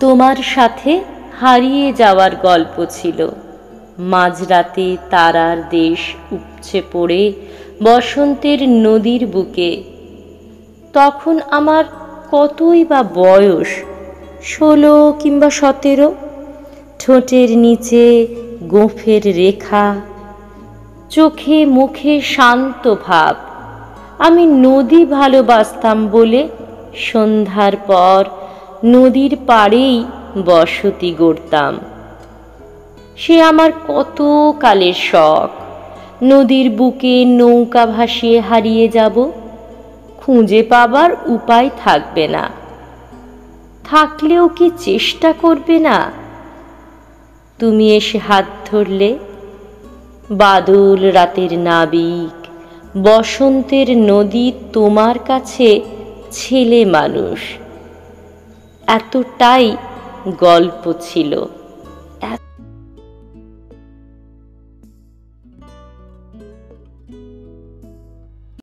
তোমার সাথে হারিয়ে যাওয়ার গল্প ছিল। মাঝরাতে তারার দেশ উপচে পড়ে বসন্তের নদীর বুকে। তখন আমার কতই বা বয়স, 16 কিংবা 17। ঠোঁটের নিচে গোঁফের রেখা, চোখে মুখে শান্ত ভাব। আমি নদী ভালোবাসতাম বলে সন্ধ্যার পর নদীর পাড়েই বসতি গড়তাম। সে আমার কত কালের শখ। নদীর বুকে নৌকা ভাসিয়ে হারিয়ে যাব, খুঁজে পাবার উপায় থাকবে না। থাকলেও কি চেষ্টা করবে না? তুমি এসে হাত ধরলে, বাদল রাতের নাবিক, বসন্তের নদী তোমার কাছে ছেলে মানুষ। এতটাই গল্প ছিল।